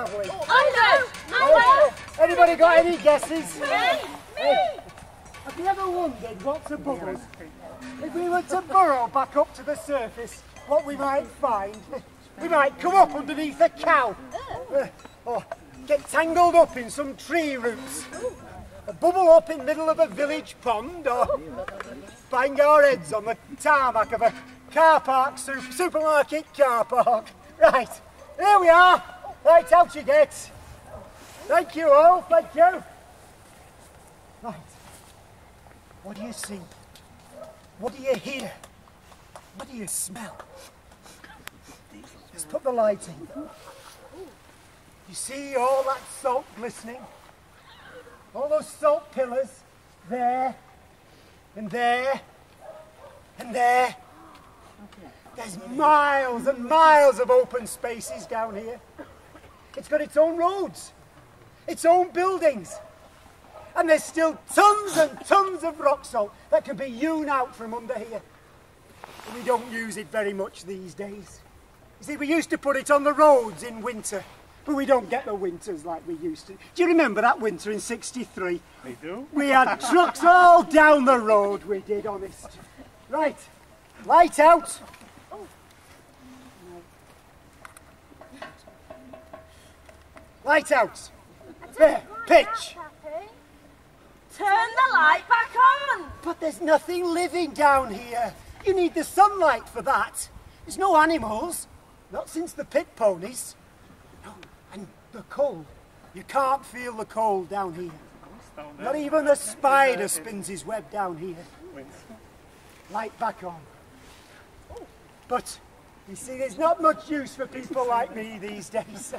have we? I know! Anybody got any guesses? Me! Have you ever wondered what's above us? If we were to burrow back up to the surface, what we might find? We might come up underneath a cow. Or get tangled up in some tree roots. Or bubble up in the middle of a village pond. Or bang our heads on the tarmac of a car park, supermarket car park. Right, here we are. Right, out you get. Thank you all, thank you. Right, what do you see? What do you hear? What do you smell? Let's put the light in. You see all that salt glistening? All those salt pillars there, and there, and there. There's miles and miles of open spaces down here. It's got its own roads, its own buildings. And there's still tons and tons of rock salt that can be hewn out from under here. We don't use it very much these days. You see, we used to put it on the roads in winter, but we don't get the winters like we used to. Do you remember that winter in '63? We do. We had trucks all down the road, we did, honest. Right, light out. Light out. There, pitch. Turn the light back on! But there's nothing living down here. You need the sunlight for that. There's no animals, not since the pit ponies. No, and the cold. You can't feel the cold down here. Not even a spider spins his web down here. Light back on. But, you see, there's not much use for people like me these days.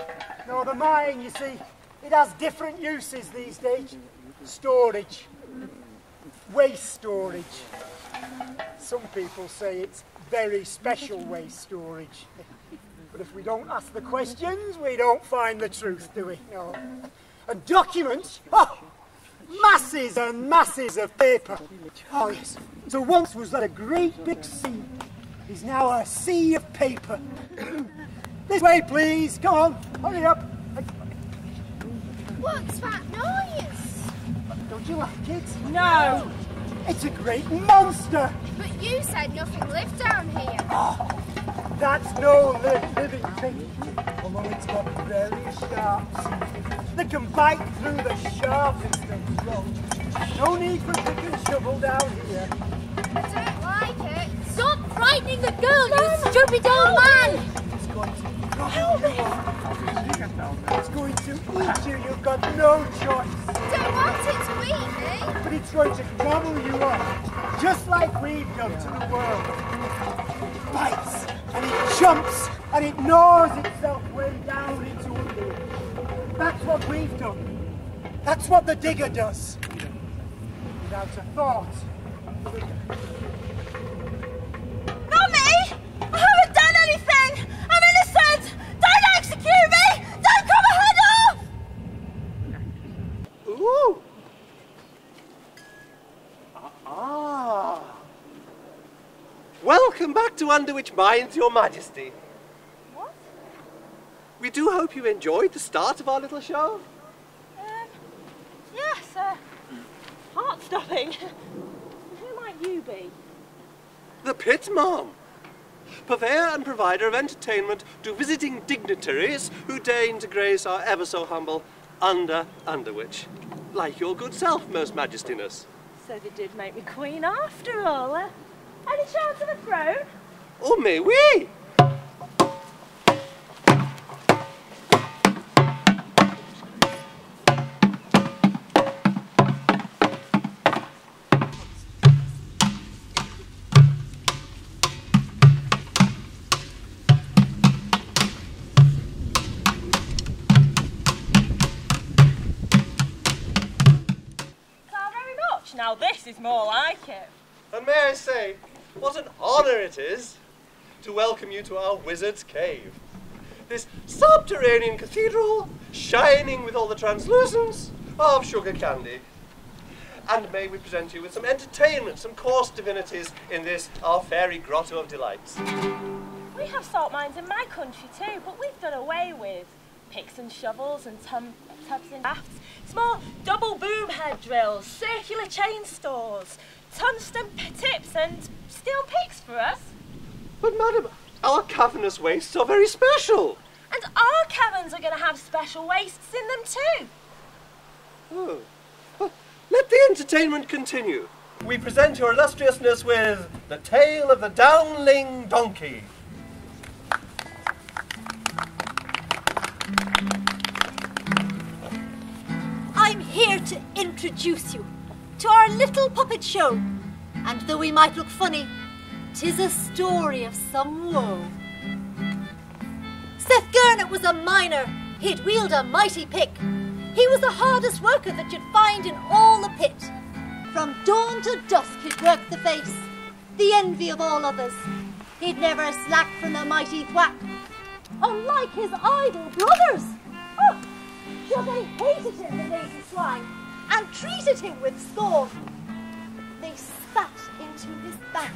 No, the mine, you see, it has different uses these days. Storage, waste storage. Some people say it's very special waste storage. But if we don't ask the questions, we don't find the truth, do we? No. And documents, oh, masses and masses of paper. Oh yes, so once was that a great big sea, is now a sea of paper. This way please, come on, hurry up. What's that noise? Don't you like it? No. It's a great monster. But you said nothing lived down here. Oh, that's no living thing. Although it's got very sharp teeth that can bite through the sharpest of stones. No need for pick and shovel down here. I don't like it. Stop frightening the girl, you stupid old man! It's going to help me. It's going to eat you. You've got no choice. Don't want it to eat me. But it's going to gobble you up, just like we've done to the world. It bites, and it jumps, and it gnaws itself way down into Underwych. That's what we've done. That's what the digger does. Without a thought. Not me! I haven't done anything! I'm innocent! Don't execute me! Don't cut my head off! Ooh. Ah. Welcome back to Underwych Mines, Your Majesty. What? We do hope you enjoyed the start of our little show. Yes, heart-stopping. Who might you be? The Pit Mom, purveyor and provider of entertainment to visiting dignitaries who deign to grace our ever so humble Underwych. Like your good self, most majestiness. So they did make me queen after all. Any chance of a throne? Oh, may we? Now this is more like it. And may I say, what an honour it is to welcome you to our wizard's cave. This subterranean cathedral, shining with all the translucence of sugar candy. And may we present you with some entertainment, some coarse divinities in this, our fairy grotto of delights. We have salt mines in my country too, but we've done away with. Picks and shovels and tubs and rafts, small double boom head drills, circular chain stores, tungsten tips and steel picks for us. But madam, our cavernous wastes are very special. And our caverns are going to have special wastes in them too. Oh. Well, let the entertainment continue. We present your illustriousness with the tale of the Downling Donkey. I'm here to introduce you to our little puppet show. And though we might look funny, 'tis a story of some woe. Seth Gurnett was a miner. He'd wield a mighty pick. He was the hardest worker that you'd find in all the pit. From dawn to dusk he'd work the face, the envy of all others. He'd never slack from the mighty thwack, unlike his idle brothers. Oh, sure they hated him, the lazy swine, and treated him with scorn. They spat into his bag.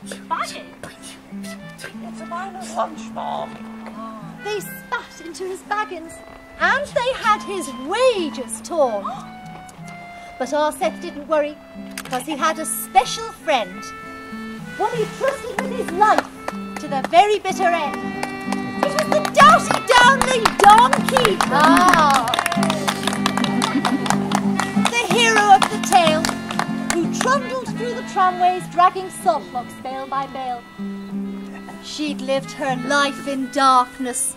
Spatting? It's a miner's lunch, Mom. They spat into his baggins, and they had his wages torn. But our Seth didn't worry, because he had a special friend, one he trusted with his life to the very bitter end. It was the doughty Downling Donkey! The hero of the tale, who trundled through the tramways dragging salt logs bale by bale. She'd lived her life in darkness,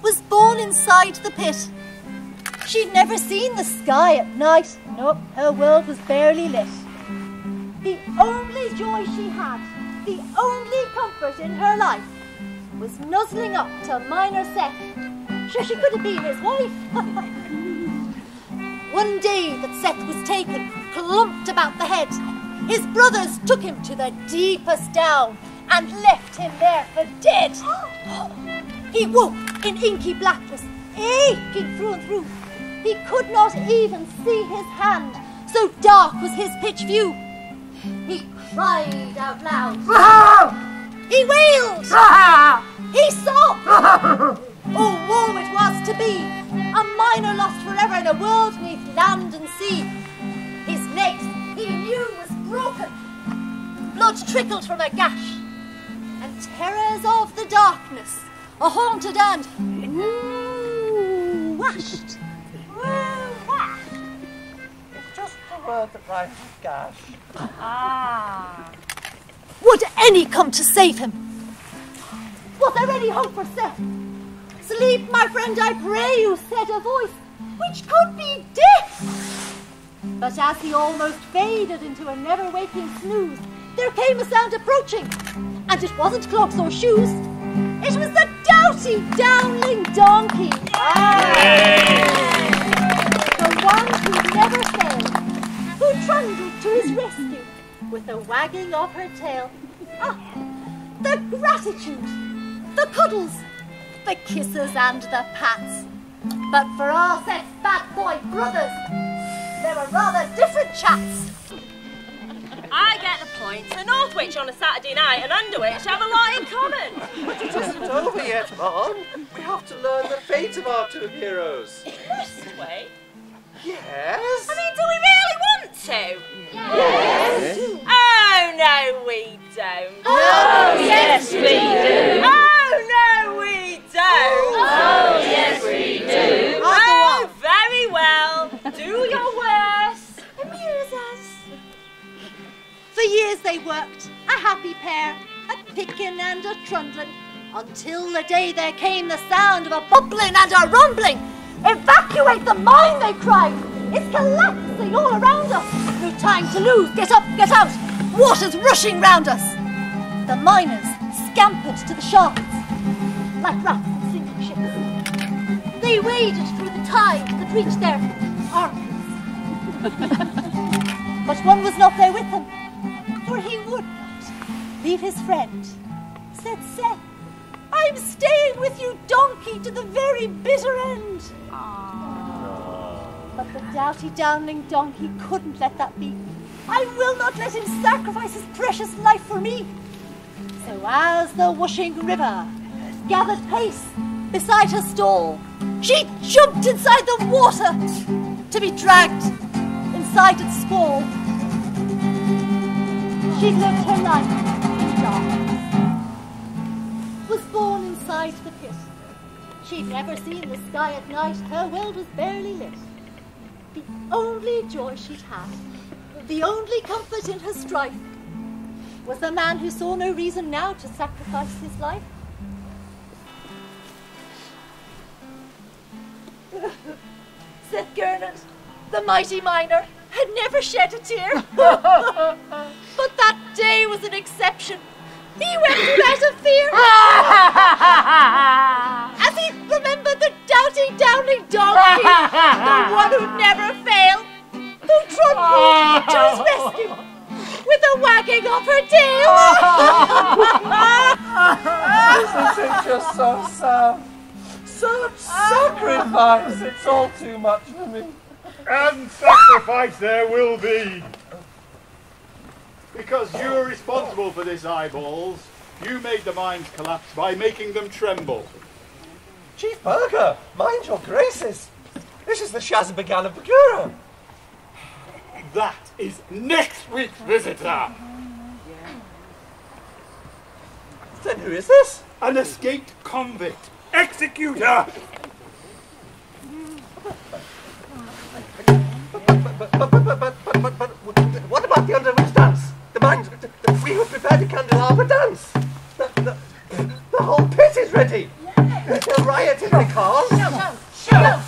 was born inside the pit. She'd never seen the sky at night. Nope, her world was barely lit. The only joy she had, the only comfort in her life, was nuzzling up to miner Seth. Sure, she could have been his wife. One day that Seth was taken, clumped about the head, his brothers took him to the deepest down and left him there for dead. He woke in inky blackness, aching through and through. He could not even see his hand, so dark was his pitch view. He cried out loud. He wailed. He sobbed. Oh, woe it was to be a miner lost forever in a world neath land and sea. His legs, he knew, was broken. Blood trickled from a gash. And terrors of the darkness, a haunted and washed. It's just the word that rhymes with gash. Would any come to save him? Was there any hope for Seth? Sleep, my friend, I pray you, said a voice, which could be death. But as he almost faded into a never-waking snooze, there came a sound approaching, and it wasn't clogs or shoes. It was the doughty Downling Donkey. The one who never failed, who trundled to his rescue with a wagging of her tail. The gratitude, the cuddles, the kisses and the pats. But for our Seth's bad boy brothers, there were rather different chats. I get the point. So Northwich on a Saturday night and Underwych have a lot in common. But it isn't over yet, Mom. We have to learn the fate of our two heroes. This way? Yes? I mean, do we really want to? Yes. Oh, no, we don't. Oh, yes, we do. Oh, no, we don't. Oh, yes, we do. Oh, very well. Do your worst. Amuse us. For years they worked, a happy pair, a picking and a trundling, until the day there came the sound of a bubbling and a rumbling. Evacuate the mine, they cried. It's collapsing all around us. No time to lose. Get up, get out. Water's rushing round us. The miners scampered to the shafts like rats in sinking ships. They waded through the tide that reached their armpits. But one was not there with them, for he would not leave his friend. Said Seth, I'm staying with you, donkey, to the very bitter end. But the doughty Downling Donkey couldn't let that be. I will not let him sacrifice his precious life for me. So as the whooshing river gathered pace, beside her stall. She jumped inside the water to be dragged inside its squall. She lived her life in darkness, was born inside the pit. She'd never seen the sky at night, her world was barely lit. The only joy she'd had, the only comfort in her strife, was the man who saw no reason now to sacrifice his life. Seth Gernot, the mighty miner, had never shed a tear. But that day was an exception. He wept out of fear. As he remembered the doubting, downing donkey, the one who'd never fail, who trundled to his rescue with a wagging of her tail. Isn't it just so sad? Such sacrifice, it's all too much for me. And sacrifice there will be. Because you're responsible for this, eyeballs. You made the mines collapse by making them tremble. Chief Burger, mind your graces. This is the Shazzabagan of Borough. That is next week's visitor. Then who is this? An escaped convict. Executor! But what about the Underwych dance? The mines, we have prepared a candelabra dance. The whole pit is ready. They'll riot if they can't. Show!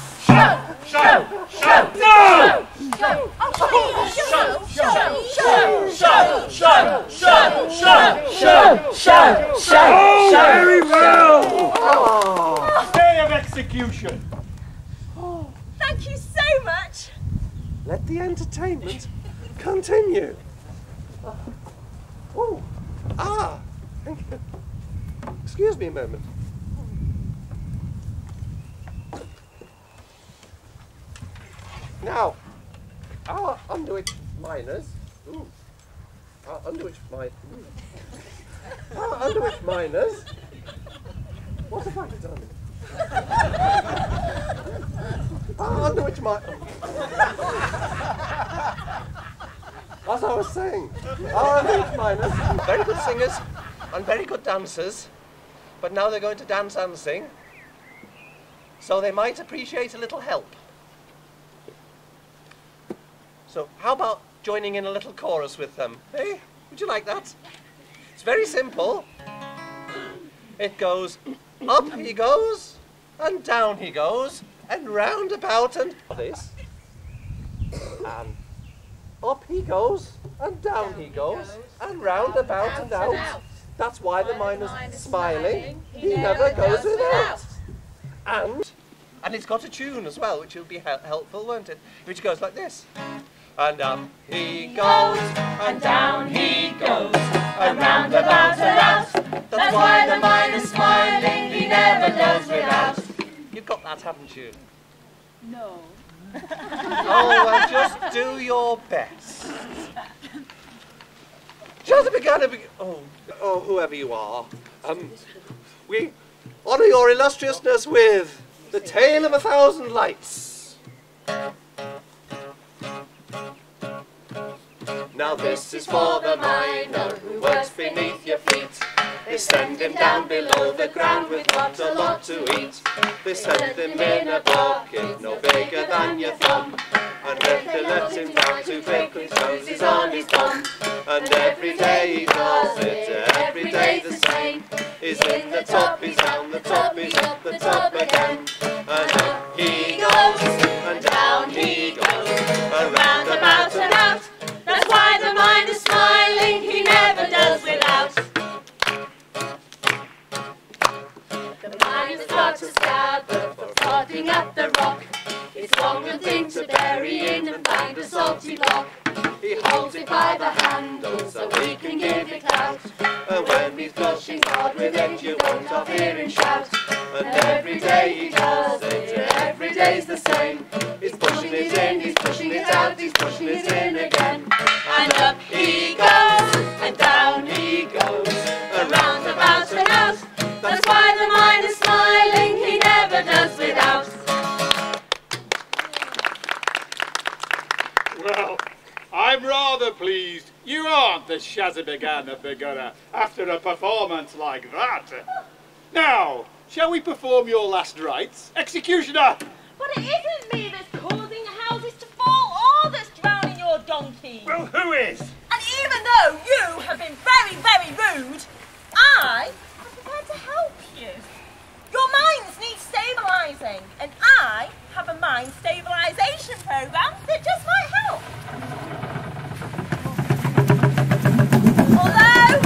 Very well! Day of execution. Thank you so much. Let the entertainment continue. Oh, thank you. Excuse me a moment. Now, our Underwych miners, our Underwych miners, what have I done? Our Underwych as I was saying, our Underwych miners, very good singers and very good dancers, but now they're going to dance and sing, so they might appreciate a little help. So how about joining in a little chorus with them? Hey, would you like that? It's very simple. It goes, up he goes, and down he goes, and round about and this. And up he goes, and down he goes, and round about and out. That's why the miner's smiling. He never goes without. And it's got a tune as well, which will be helpful, won't it? Which goes like this. And up he goes, and down he goes, and round about and out. That's why the miner's smiling, he never goes without. You've got that, haven't you? No. Oh, well, just do your best. Just whoever you are, we honour your illustriousness with the Tale of 1,000 Lights. Now this is for the miner who works beneath your feet. They send him down below the ground with not a lot to eat. They send him in a bucket no bigger than your thumb. And if they let him down too big, his nose is on his bum. And every day he does it, every day the same. He's in the top, he's down the top, he's up the top again. And up he goes, and down he goes, around about and out. That's why the miner's smiling, he never does without. The miners start to scatter for prodding at the rock. It's one good thing to bury in and find a salty block. He holds it by the handle so he can give it out. And when he's gushing hard with it, you won't off hear him shout. And every day he does it, every day's the same. He's pushing it in, he's pushing it out, he's pushing it in again. And up he goes, and down he goes, around about and out. That's why the miner's smiling, he Well, I'm rather pleased you aren't the Shazzabegan of the gutter after a performance like that. Now, shall we perform your last rites? Executioner! But it isn't me that's causing houses to fall or that's drowning your donkey. Well, who is? And even though you have been very, very rude, I am prepared to help you. Your minds need stabilising, and I have a mind stabilisation programme that just might help. Although,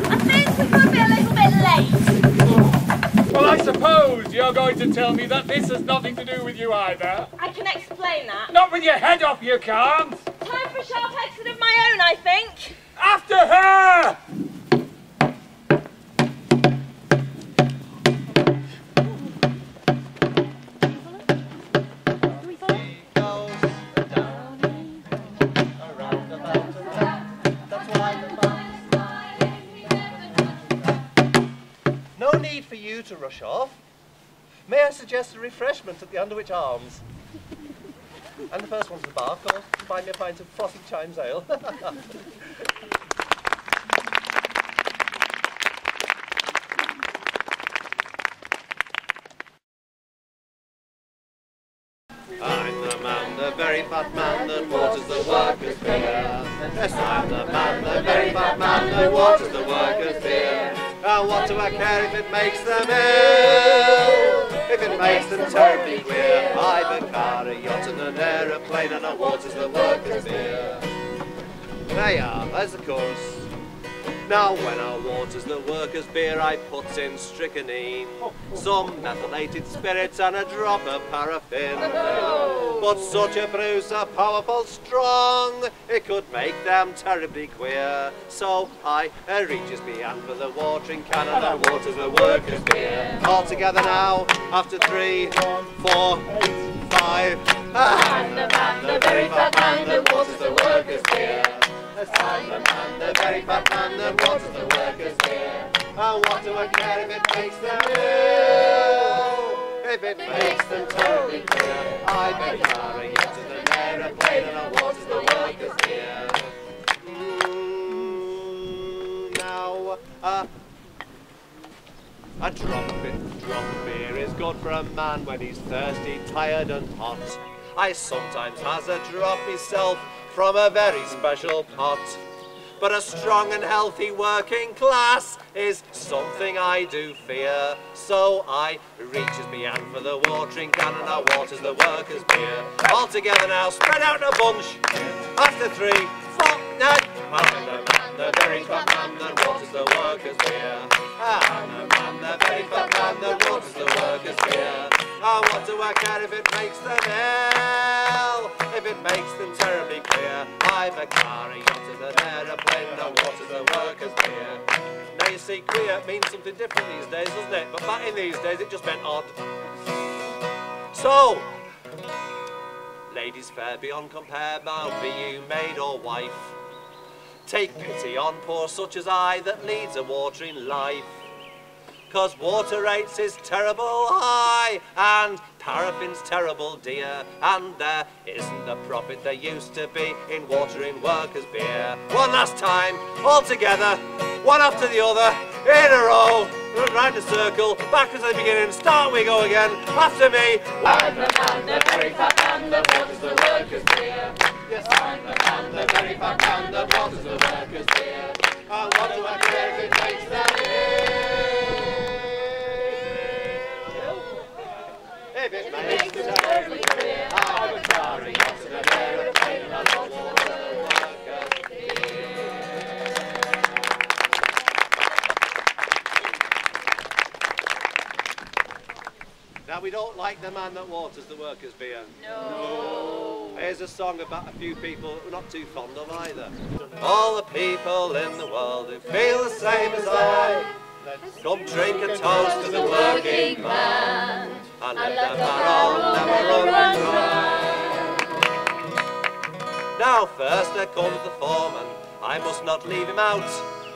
I think we could be a little bit late. Well, I suppose you're going to tell me that this has nothing to do with you either. I can explain that. Not with your head off, you can't. Time for a sharp exit of my own, I think. After her! No need for you to rush off. May I suggest a refreshment at the Underwych Arms? And the first one's the bar, of course. Buy me a pint of frothy Chimes Ale. I'm the man, the very fat man that waters the workers' beer. Yes, I'm the man, the very fat man that waters the workers' beer. And what do I care if it makes them ill? If it makes them terribly queer. I've a car, a yacht and an aeroplane, and I waters the workers' beer. There you are, there's the chorus. Now when I waters the workers' beer, I puts in strychnine, some methylated spirits and a drop of paraffin. But such a brew's so powerful strong, it could make them terribly queer. So I reaches me hand for the watering can and I waters the workers' beer. All together now, after 3, 4, 5. I'm the man, the very fat man that waters the workers' beer. I'm the man, the very fat man that waters the workers' beer. And what do I care if it makes them ill? If it makes them terribly queer. I make car, a yacht and an aeroplane, and I waters the workers' beer. Now, a drop of beer is good for a man when he's thirsty, tired and hot. I sometimes has a drop myself from a very special pot. But a strong and healthy working class is something I do fear. So I reaches me hand for the watering can and I waters the workers' beer. All together now, spread out in a bunch. After 3, 4, 9. I'm the man, the very fat man that waters the workers' beer. I'm the man, the very fat man that waters the workers' beer. Oh, what do I care if it makes them ill? If it makes them terribly queer. I've a car, a yacht and an aeroplane, and I waters the workers' beer. Now you see, queer means something different these days, doesn't it? But back in these days it just meant odd. So, ladies fair beyond compare, now be you maid or wife. Take pity on poor such as I that leads a watering life. 'Cause water rates is terrible high and paraffin's terrible dear, and there isn't the profit there used to be in watering workers' beer. One last time, all together, one after the other, in a row, round the circle, back to the beginning, start we go again, after me. I'm the man, the very fat man that waters the workers' beer. Yes, I'm the man, the very fat man that waters the workers' beer. And what do I care if it makes them ill? If it makes them terribly queer, I'm a car, a yacht and an aeroplane, and I watch the workers' beer. Now we don't like the man that waters the workers' beer. No. Here's a song about a few people that we're not too fond of either. All the people in the world who feel the same as I, come drink a toast to the working man, and let the barrel never run dry. Now first there comes the foreman, I must not leave him out.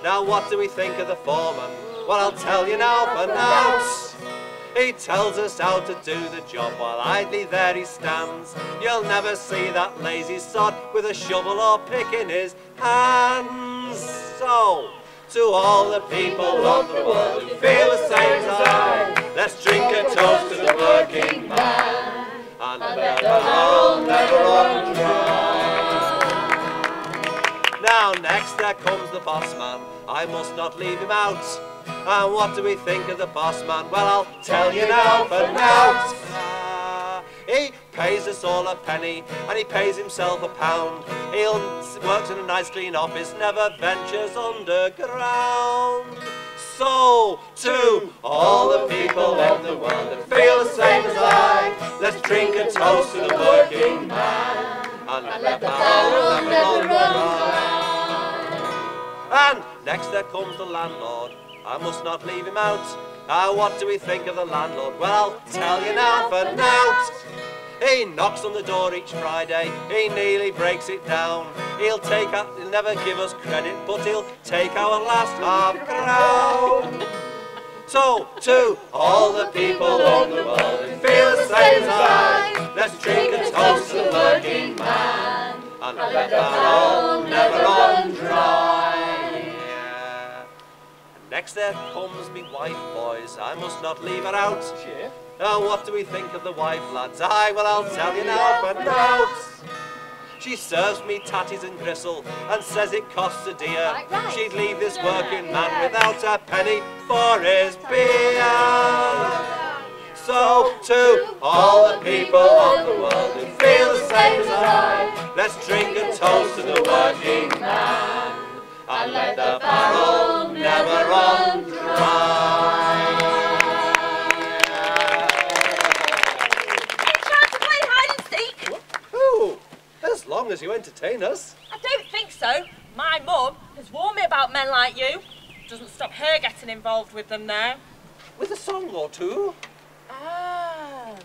Now what do we think of the foreman? Well, I'll tell you now for now. He tells us how to do the job while idly there he stands. You'll never see that lazy sod with a shovel or pick in his hands. So, to all the people of the world who feel the same as I, let's drink a toast to the working man and let the barrel never run dry. Now next there comes the boss man, I must not leave him out. And what do we think of the boss man? Well, I'll tell you now for now. He pays us all a penny and he pays himself £1. He works in a nice clean office, never ventures underground. So, to all the people of the world that feel the same as I, let's drink a toast to the working man and let the barrel never run dry. And next there comes the landlord, I must not leave him out. What do we think of the landlord? Well, I'll tell you now for now. He knocks on the door each Friday, he nearly breaks it down. He'll never give us credit, but he'll take our last £half-crown. So, to all the people of the world who feel the same as I, let's drink a toast to the working man and let the barrel never run dry. Next there comes me wife, boys, I must not leave her out. What do we think of the wife, lads? Aye, well, I'll tell you now for notes. She serves me tatties and gristle and says it costs a dear. She'd leave this working man without a penny for his beer. So, to all the people of the world who feel the same as I, let's drink a toast to the working man and let the barrel never run dry. As long as you entertain us. I don't think so. My mum has warned me about men like you. Doesn't stop her getting involved with them now. With a song or two? Oh.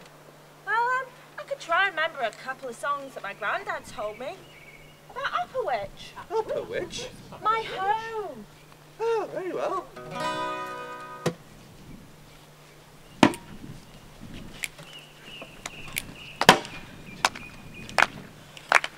Well, I could try and remember a couple of songs that my granddad told me. About Underwych. Underwych? My home. Oh, very well.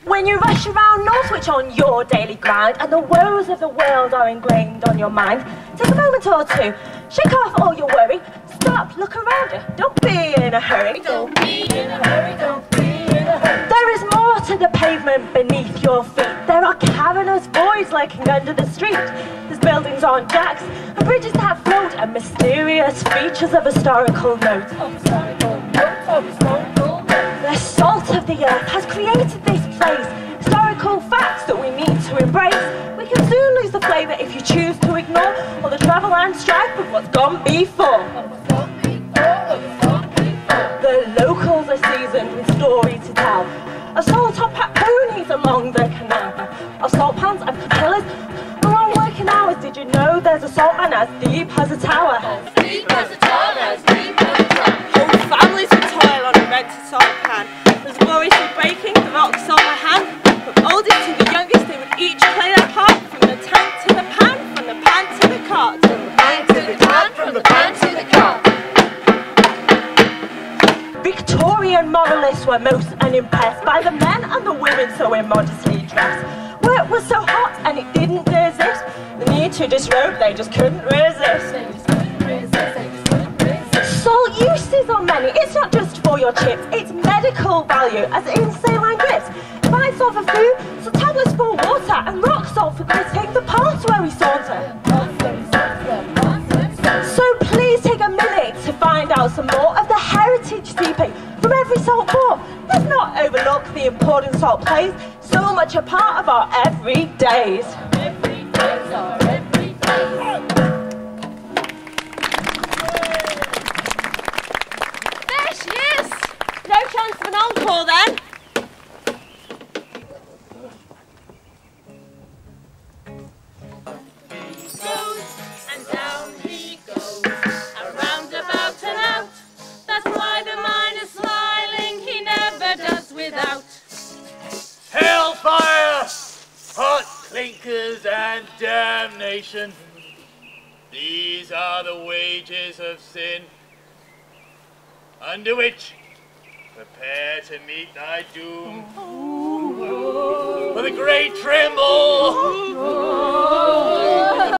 When you rush around Northwich on your daily grind and the woes of the world are ingrained on your mind, take a moment or two, shake off all your worry, stop, look around you, don't be in a hurry. Don't be in a hurry, don't be in a hurry. There is more to the pavement beneath your feet. There are cavernous voids lurking under the street. There's buildings on jacks and bridges that float and mysterious features of historical note. The salt of the earth has created this place. Historical facts that we need to embrace. We can soon lose the flavour if you choose to ignore all the travel and strife of what's gone before. The locals are seasoned with story to tell. Of salt-top-hat ponies along the canal. Of salt pans and pillars. Long working hours, did you know there's a salt man as deep as a tower? As deep as a tower, as deep as a tower. Whole families would toil on a rented salt pan. There's gloriously breaking the rocks on my hand. From oldest to the youngest, they would each play their part. From the tank to the pan, from the pan to the cart. From the pan to the cart, from the pan to the cart. Victorian moralists were most unimpressed by the men and the women so immodestly dressed. Work was so hot and it didn't resist the need to disrobe, they just couldn't resist. Salt uses on many, it's not just for your chips, it's medical value, as in saline grips. Fine salt for food, so tablets for water, and rock salt for gritting the paths where we saunter. So please take a minute to find out some more of the heritage seeping from every salt port. Let's not overlook the importance salt plays, so much a part of our everydays. Everyday's our everydays. There she is! No chance of an encore then. And down he goes, around, about and out. That's why the miner's smiling, he never does without. Hellfire, hot clinkers and damnation. These are the wages of sin. Underwych, prepare to meet thy doom. For the great tremble